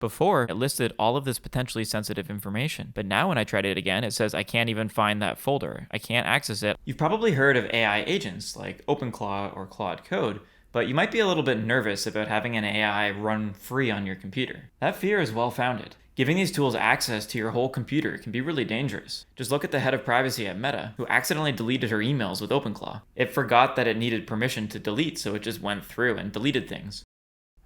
Before, it listed all of this potentially sensitive information, but now when I tried it again, it says I can't even find that folder. I can't access it. You've probably heard of AI agents like OpenClaw or Claude Code, but you might be a little bit nervous about having an AI run free on your computer. That fear is well founded. Giving these tools access to your whole computer can be really dangerous. Just look at the head of privacy at Meta, who accidentally deleted her emails with OpenClaw. It forgot that it needed permission to delete, so it just went through and deleted things.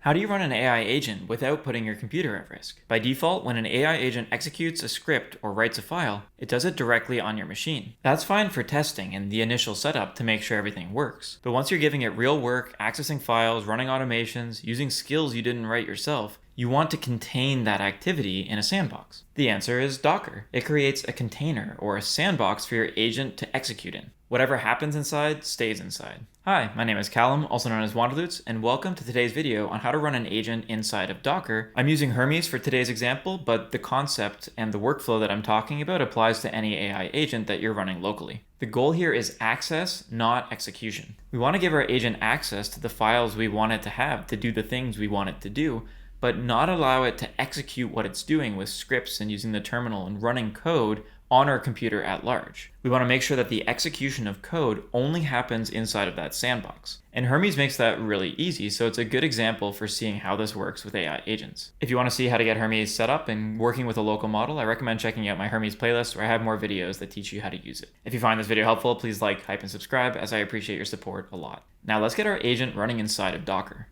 How do you run an AI agent without putting your computer at risk? By default, when an AI agent executes a script or writes a file, it does it directly on your machine. That's fine for testing and the initial setup to make sure everything works. But once you're giving it real work, accessing files, running automations, using skills you didn't write yourself, you want to contain that activity in a sandbox. The answer is Docker. It creates a container or a sandbox for your agent to execute in. Whatever happens inside stays inside. Hi, my name is Callum, also known as Wanderloots, and welcome to today's video on how to run an agent inside of Docker. I'm using Hermes for today's example, but the concept and the workflow that I'm talking about applies to any AI agent that you're running locally. The goal here is access, not execution. We want to give our agent access to the files we want it to have to do the things we want it to do, but not allow it to execute what it's doing with scripts and using the terminal and running code on our computer at large. We want to make sure that the execution of code only happens inside of that sandbox. And Hermes makes that really easy, so it's a good example for seeing how this works with AI agents. If you want to see how to get Hermes set up and working with a local model, I recommend checking out my Hermes playlist where I have more videos that teach you how to use it. If you find this video helpful, please like, hype, and subscribe, as I appreciate your support a lot. Now let's get our agent running inside of Docker.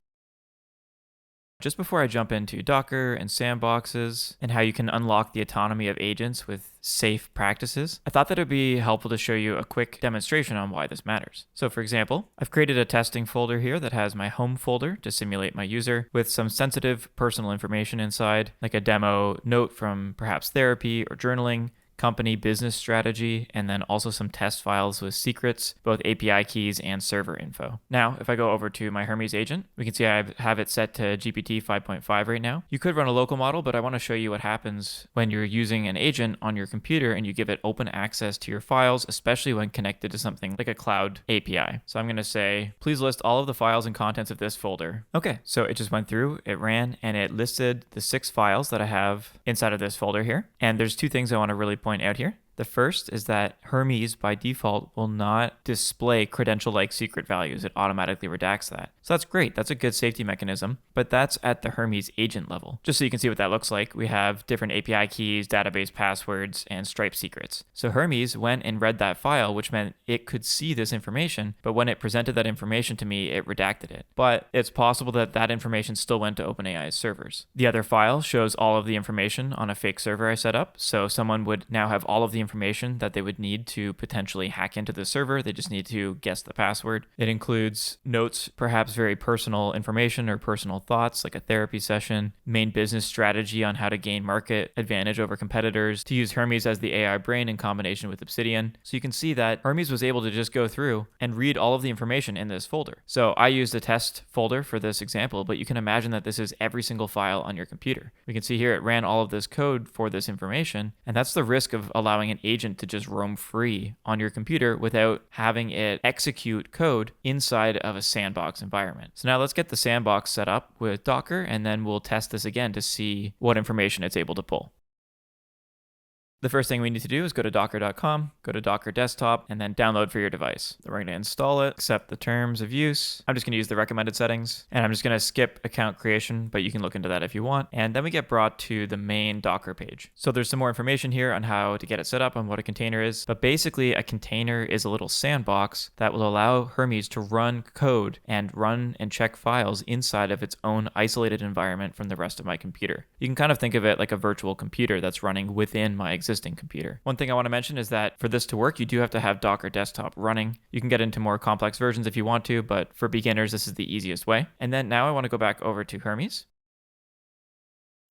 Just before I jump into Docker and sandboxes and how you can unlock the autonomy of agents with safe practices, I thought that it would be helpful to show you a quick demonstration on why this matters. So for example, I've created a testing folder here that has my home folder to simulate my user with some sensitive personal information inside, like a demo note from perhaps therapy or journaling, company business strategy, and then also some test files with secrets, both API keys and server info. Now, if I go over to my Hermes agent, we can see I have it set to GPT 5.5 right now. You could run a local model, but I want to show you what happens when you're using an agent on your computer and you give it open access to your files, especially when connected to something like a cloud API. So I'm going to say, please list all of the files and contents of this folder. Okay, so it just went through, it ran, and it listed the 6 files that I have inside of this folder here. And there's 2 things I want to really point out here. The first is that Hermes by default will not display credential-like secret values. It automatically redacts that. So that's great. That's a good safety mechanism, but that's at the Hermes agent level. Just so you can see what that looks like, we have different API keys, database passwords, and Stripe secrets. So Hermes went and read that file, which meant it could see this information, but when it presented that information to me, it redacted it. But it's possible that that information still went to OpenAI's servers. The other file shows all of the information on a fake server I set up, so someone would now have all of the information that they would need to potentially hack into the server. They just need to guess the password. It includes notes, perhaps very personal information or personal thoughts, like a therapy session, main business strategy on how to gain market advantage over competitors, to use Hermes as the AI brain in combination with Obsidian. So you can see that Hermes was able to just go through and read all of the information in this folder. So I used a test folder for this example, but you can imagine that this is every single file on your computer. We can see here it ran all of this code for this information, and that's the risk of allowing an agent to just roam free on your computer without having it execute code inside of a sandbox environment. So now let's get the sandbox set up with Docker, and then we'll test this again to see what information it's able to pull. The first thing we need to do is go to docker.com, go to Docker Desktop, and then download for your device. Then we're going to install it, accept the terms of use. I'm just going to use the recommended settings, and I'm just going to skip account creation, but you can look into that if you want. And then we get brought to the main Docker page. So there's some more information here on how to get it set up and what a container is. But basically, a container is a little sandbox that will allow Hermes to run code and run and check files inside of its own isolated environment from the rest of my computer. You can kind of think of it like a virtual computer that's running within my existing computer. One thing I want to mention is that for this to work, you do have to have Docker Desktop running. You can get into more complex versions if you want to, but for beginners, this is the easiest way. And then now I want to go back over to Hermes.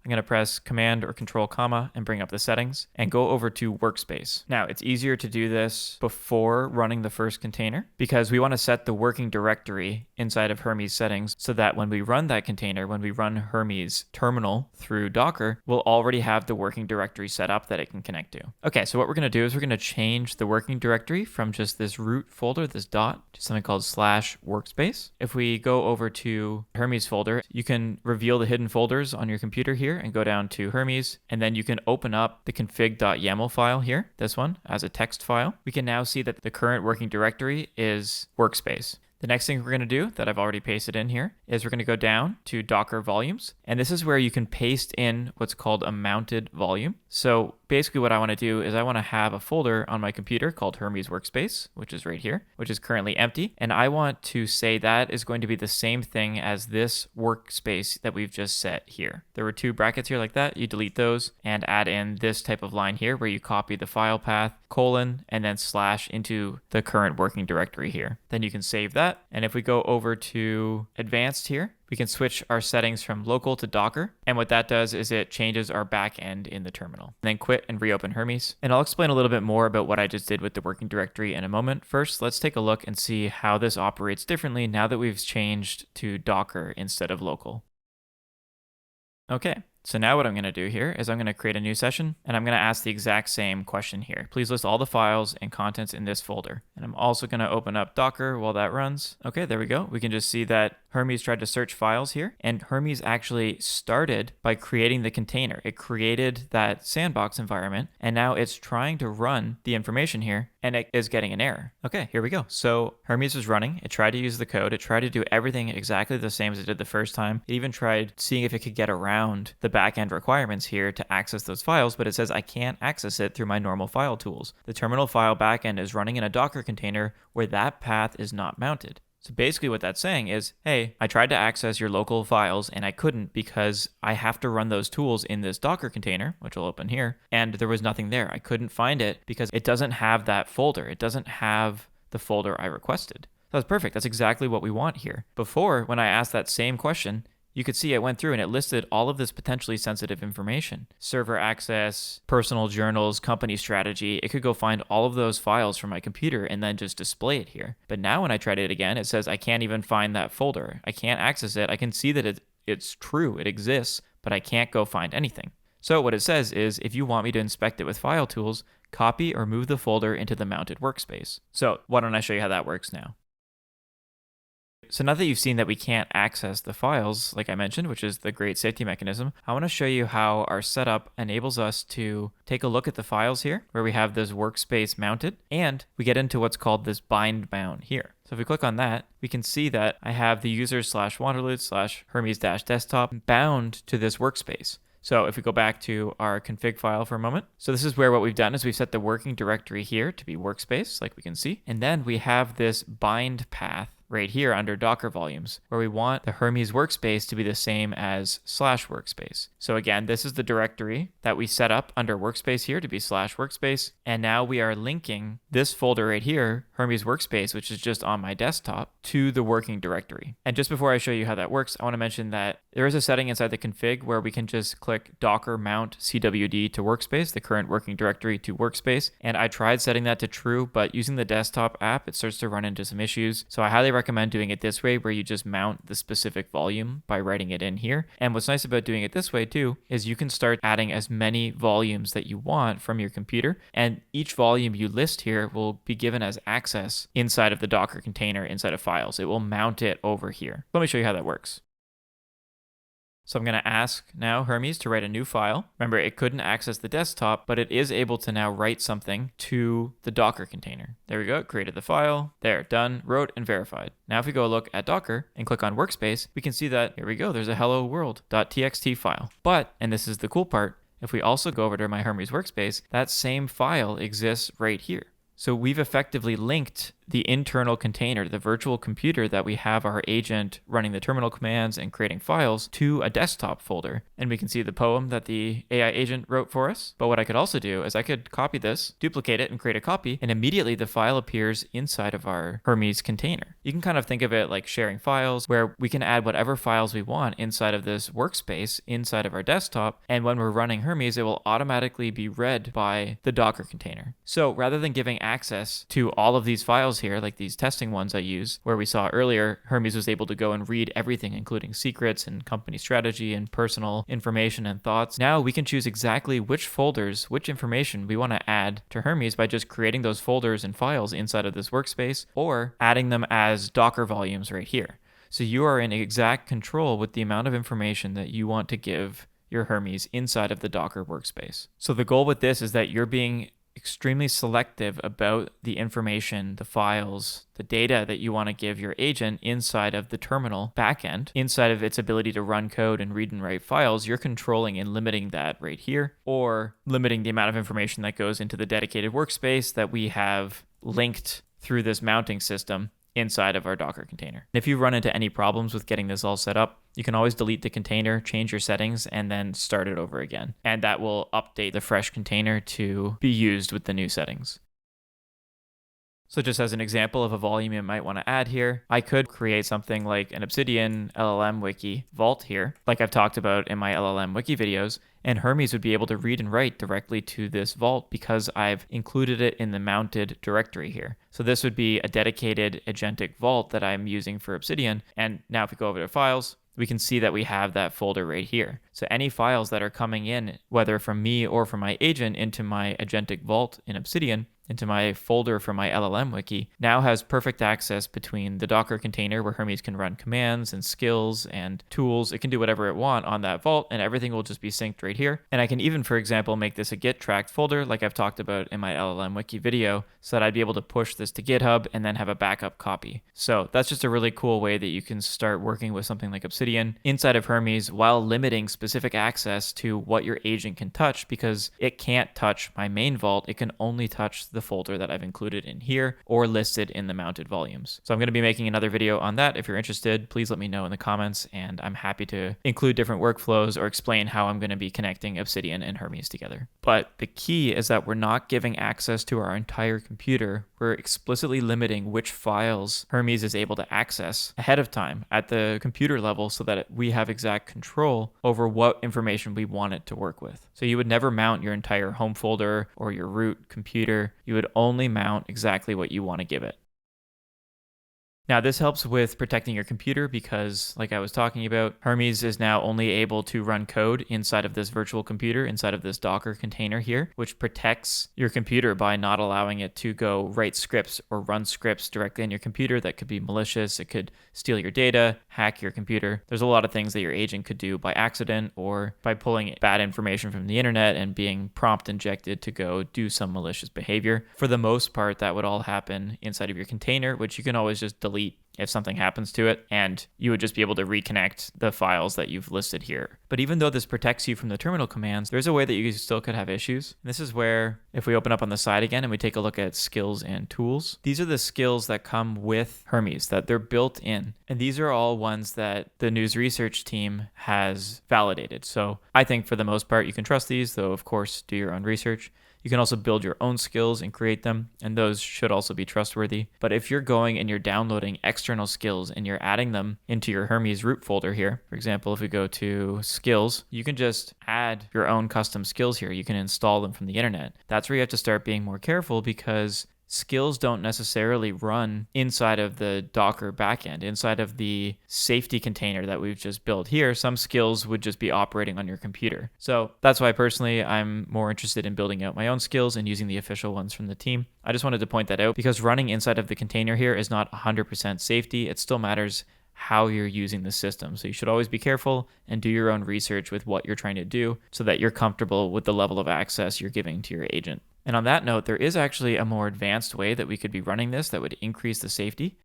I'm going to press Command or Control comma and bring up the settings and go over to Workspace. Now, it's easier to do this before running the first container because we want to set the working directory inside of Hermes settings so that when we run that container, when we run Hermes terminal through Docker, we'll already have the working directory set up that it can connect to. Okay, so what we're going to do is we're going to change the working directory from just this root folder, this dot, to something called /workspace. If we go over to Hermes folder, you can reveal the hidden folders on your computer here. here and go down to Hermes, and then you can open up the config.yaml file here, this one, as a text file. We can now see that the current working directory is workspace. The next thing we're going to do that I've already pasted in here is we're going to go down to Docker volumes. And this is where you can paste in what's called a mounted volume. So basically what I want to do is I want to have a folder on my computer called Hermes Workspace, which is right here, which is currently empty. And I want to say that is going to be the same thing as this workspace that we've just set here. There were two brackets here like that. You delete those and add in this type of line here where you copy the file path, colon, and then slash into the current working directory here. Then you can save that. And if we go over to advanced here, we can switch our settings from local to Docker. And what that does is it changes our backend in the terminal. And then quit and reopen Hermes. And I'll explain a little bit more about what I just did with the working directory in a moment. First, let's take a look and see how this operates differently now that we've changed to Docker instead of local. Okay. So now what I'm going to do here is I'm going to create a new session, and I'm going to ask the exact same question here. Please list all the files and contents in this folder. And I'm also going to open up Docker while that runs. Okay, there we go. We can just see that Hermes tried to search files here, and Hermes actually started by creating the container. It created that sandbox environment, and now it's trying to run the information here, and it is getting an error. Okay, here we go. So Hermes was running. It tried to use the code. It tried to do everything exactly the same as it did the first time. It even tried seeing if it could get around the backend requirements here to access those files, but it says I can't access it through my normal file tools. The terminal file backend is running in a Docker container where that path is not mounted. So basically what that's saying is, hey, I tried to access your local files and I couldn't because I have to run those tools in this Docker container, which will open here, and there was nothing there. I couldn't find it because it doesn't have that folder. It doesn't have the folder I requested. That's perfect. That's exactly what we want here. Before, when I asked that same question, you could see it went through and it listed all of this potentially sensitive information. Server access, personal journals, company strategy. It could go find all of those files from my computer and then just display it here. But now when I tried it again, it says I can't even find that folder. I can't access it. I can see that it's true. It exists, but I can't go find anything. So what it says is if you want me to inspect it with file tools, copy or move the folder into the mounted workspace. So why don't I show you how that works now? So now that you've seen that we can't access the files, like I mentioned, which is the great safety mechanism, I want to show you how our setup enables us to take a look at the files here, where we have this workspace mounted, and we get into what's called this bind bound here. So if we click on that, we can see that I have the user/wanderlust/hermes-desktop bound to this workspace. So if we go back to our config file for a moment, so this is where what we've done is we've set the working directory here to be workspace, like we can see, and then we have this bind path right here under Docker volumes, where we want the Hermes workspace to be the same as /workspace. So again, this is the directory that we set up under workspace here to be /workspace. And now we are linking this folder right here, Hermes workspace, which is just on my desktop, to the working directory. And just before I show you how that works, I want to mention that there is a setting inside the config where we can just click Docker mount CWD to workspace, the current working directory to workspace. And I tried setting that to true, but using the desktop app, it starts to run into some issues. So I highly recommend doing it this way, where you just mount the specific volume by writing it in here. And what's nice about doing it this way too is you can start adding as many volumes that you want from your computer, and each volume you list here will be given as access inside of the Docker container inside of files. It will mount it over here. Let me show you how that works. So I'm going to ask now Hermes to write a new file. Remember, it couldn't access the desktop, but it is able to now write something to the Docker container. There we go. It created the file. There, done, wrote, and verified. Now if we go look at Docker and click on Workspace, we can see that, here we go, there's a hello world.txt file. But, and this is the cool part, if we also go over to my Hermes Workspace, that same file exists right here. So we've effectively linked the internal container, the virtual computer that we have our agent running the terminal commands and creating files, to a desktop folder. And we can see the poem that the AI agent wrote for us. But what I could also do is I could copy this, duplicate it, and create a copy, and immediately the file appears inside of our Hermes container. You can kind of think of it like sharing files, where we can add whatever files we want inside of this workspace inside of our desktop, and when we're running Hermes, it will automatically be read by the Docker container. So rather than giving access to all of these files here, like these testing ones I use, where we saw earlier, Hermes was able to go and read everything, including secrets and company strategy and personal information and thoughts. Now we can choose exactly which folders, which information we want to add to Hermes by just creating those folders and files inside of this workspace, or adding them as Docker volumes right here. So you are in exact control with the amount of information that you want to give your Hermes inside of the Docker workspace. So the goal with this is that you're being extremely selective about the information, the files, the data that you want to give your agent inside of the terminal backend, inside of its ability to run code and read and write files. You're controlling and limiting that right here, or limiting the amount of information that goes into the dedicated workspace that we have linked through this mounting system inside of our Docker container. If you run into any problems with getting this all set up, you can always delete the container, change your settings, and then start it over again. And that will update the fresh container to be used with the new settings. So just as an example of a volume you might want to add here, I could create something like an Obsidian LLM wiki vault here, like I've talked about in my LLM wiki videos, and Hermes would be able to read and write directly to this vault because I've included it in the mounted directory here. So this would be a dedicated agentic vault that I'm using for Obsidian. And now if we go over to files, we can see that we have that folder right here. So any files that are coming in, whether from me or from my agent into my agentic vault in Obsidian, into my folder for my LLM wiki, now has perfect access between the Docker container where Hermes can run commands and skills and tools. It can do whatever it wants on that vault, and everything will just be synced right here. And I can even, for example, make this a Git tracked folder like I've talked about in my LLM wiki video, so that I'd be able to push this to GitHub and then have a backup copy. So that's just a really cool way that you can start working with something like Obsidian inside of Hermes while limiting specific access to what your agent can touch, because it can't touch my main vault. It can only touch the folder that I've included in here or listed in the mounted volumes. So I'm going to be making another video on that. If you're interested, please let me know in the comments, and I'm happy to include different workflows or explain how I'm going to be connecting Obsidian and Hermes together. But the key is that we're not giving access to our entire computer. We're explicitly limiting which files Hermes is able to access ahead of time at the computer level so that we have exact control over what information we want it to work with. So you would never mount your entire home folder or your root computer. You would only mount exactly what you want to give it. Now, this helps with protecting your computer because, like I was talking about, Hermes is now only able to run code inside of this virtual computer, inside of this Docker container here, which protects your computer by not allowing it to go write scripts or run scripts directly on your computer that could be malicious. It could steal your data, hack your computer. There's a lot of things that your agent could do by accident or by pulling bad information from the internet and being prompt injected to go do some malicious behavior. For the most part, that would all happen inside of your container, which you can always just delete if something happens to it, and you would just be able to reconnect the files that you've listed here. But even though this protects you from the terminal commands, there's a way that you still could have issues. And this is where, if we open up on the side again and we take a look at skills and tools, these are the skills that come with Hermes, that they're built in. And these are all ones that the news research team has validated. So I think for the most part, you can trust these, though of course, do your own research. You can also build your own skills and create them, and those should also be trustworthy. But if you're going and you're downloading external skills and you're adding them into your Hermes root folder here, for example, if we go to skills, you can just add your own custom skills here. You can install them from the internet. That's where you have to start being more careful, because skills don't necessarily run inside of the Docker backend, inside of the safety container that we've just built here. Some skills would just be operating on your computer. So that's why personally I'm more interested in building out my own skills and using the official ones from the team. I just wanted to point that out because running inside of the container here is not 100% safety. It still matters how you're using the system. So you should always be careful and do your own research with what you're trying to do so that you're comfortable with the level of access you're giving to your agent. And on that note, there is actually a more advanced way that we could be running this that would increase the safety.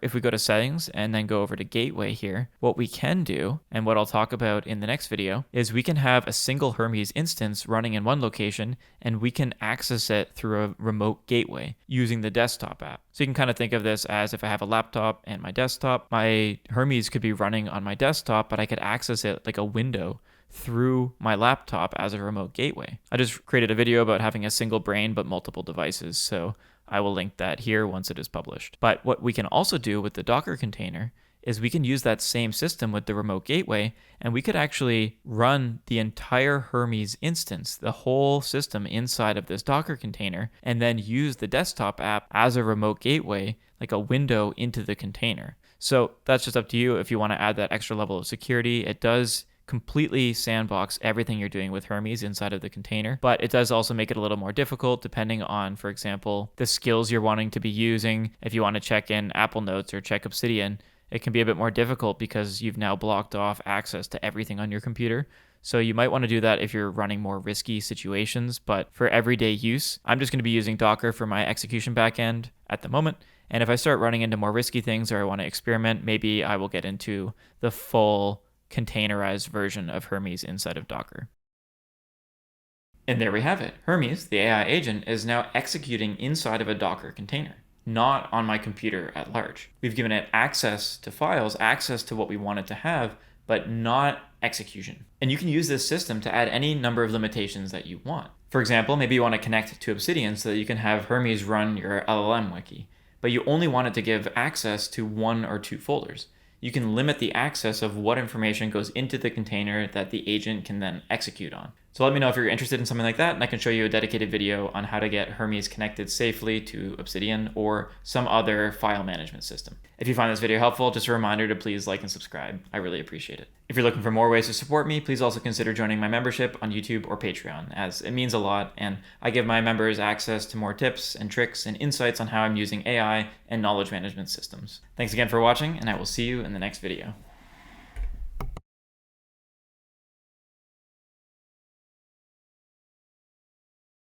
If we go to settings and then go over to gateway here, what we can do, and what I'll talk about in the next video, is we can have a single Hermes instance running in one location, and we can access it through a remote gateway using the desktop app. So you can kind of think of this as if I have a laptop and my desktop, my Hermes could be running on my desktop, but I could access it like a window through my laptop as a remote gateway. I just created a video about having a single brain but multiple devices, so I will link that here once it is published. But what we can also do with the Docker container is we can use that same system with the remote gateway, and we could actually run the entire Hermes instance, the whole system inside of this Docker container, and then use the desktop app as a remote gateway, like a window into the container. So that's just up to you if you want to add that extra level of security. It does completely sandbox everything you're doing with Hermes inside of the container, but it does also make it a little more difficult depending on, for example, the skills you're wanting to be using. If you want to check in Apple Notes or check Obsidian, it can be a bit more difficult because you've now blocked off access to everything on your computer. So you might want to do that if you're running more risky situations, but for everyday use, I'm just going to be using Docker for my execution backend at the moment. And if I start running into more risky things or I want to experiment, maybe I will get into the full containerized version of Hermes inside of Docker. And there we have it. Hermes, the AI agent, is now executing inside of a Docker container, not on my computer at large. We've given it access to files, access to what we want it to have, but not execution. And you can use this system to add any number of limitations that you want. For example, maybe you want to connect to Obsidian so that you can have Hermes run your LLM wiki, but you only want it to give access to 1 or 2 folders. You can limit the access of what information goes into the container that the agent can then execute on. So let me know if you're interested in something like that, and I can show you a dedicated video on how to get Hermes connected safely to Obsidian or some other file management system. If you find this video helpful, just a reminder to please like and subscribe. I really appreciate it. If you're looking for more ways to support me, please also consider joining my membership on YouTube or Patreon, as it means a lot, and I give my members access to more tips and tricks and insights on how I'm using AI and knowledge management systems. Thanks again for watching, and I will see you in the next video.